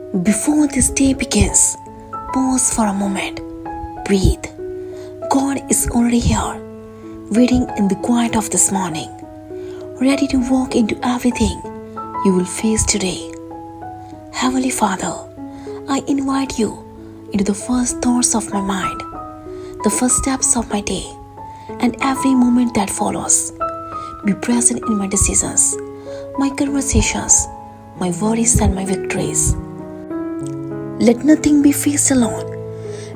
Before this day begins, pause for a moment. Breathe. God is already here, waiting in the quiet of this morning, ready to walk into everything you will face today. Heavenly Father, I invite you into the first thoughts of my mind, the first steps of my day, and every moment that follows. Be present in my decisions, my conversations, my worries and my victories. Let nothing be faced alone,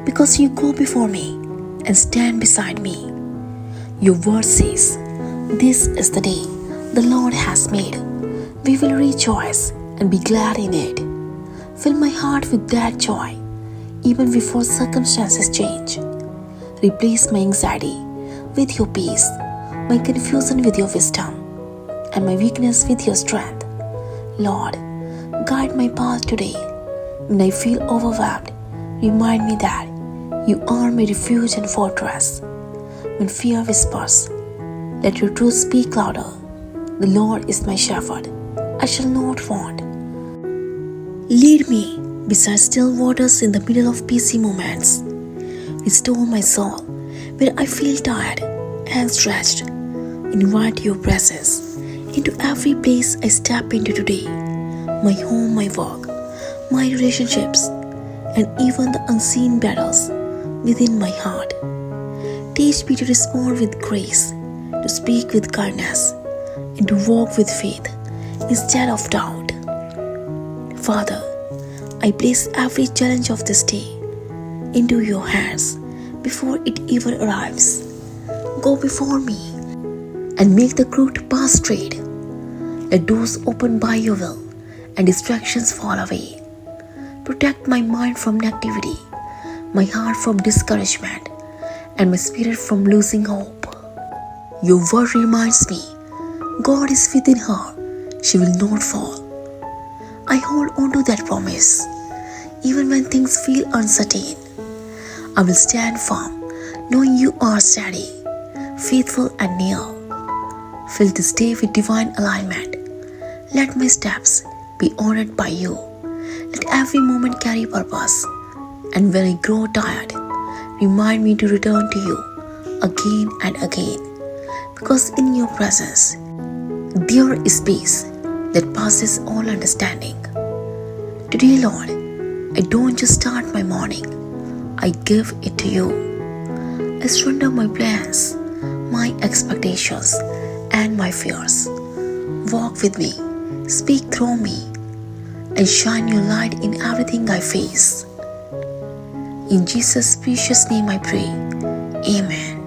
because you go before me and stand beside me. Your word says, "This is the day the Lord has made. We will rejoice and be glad in it." Fill my heart with that joy, even before circumstances change. Replace my anxiety with your peace, my confusion with your wisdom, and my weakness with your strength. Lord, guide my path today. When I feel overwhelmed, remind me that you are my refuge and fortress. When fear whispers, let your truth speak louder. The Lord is my shepherd. I shall not want. Lead me beside still waters in the middle of busy moments. Restore my soul where I feel tired and stretched. Invite your presence into every place I step into today. My home, my work, my relationships, and even the unseen battles within my heart. Teach me to respond with grace, to speak with kindness, and to walk with faith instead of doubt. Father, I place every challenge of this day into your hands before it even arrives. Go before me and make the crooked path straight. Let doors open by your will and distractions fall away. Protect my mind from negativity, my heart from discouragement, and my spirit from losing hope. Your word reminds me, God is within her, she will not fall. I hold on to that promise, even when things feel uncertain. I will stand firm, knowing you are steady, faithful and near. Fill this day with divine alignment. Let my steps be honored by you. Let every moment carry purpose. And when I grow tired, remind me to return to you again and again. Because in your presence, there is peace that passes all understanding. Today, Lord, I don't just start my morning, I give it to you. I surrender my plans, my expectations, and my fears. Walk with me, speak through me, and shine your light in everything I face. In Jesus' precious name I pray. Amen.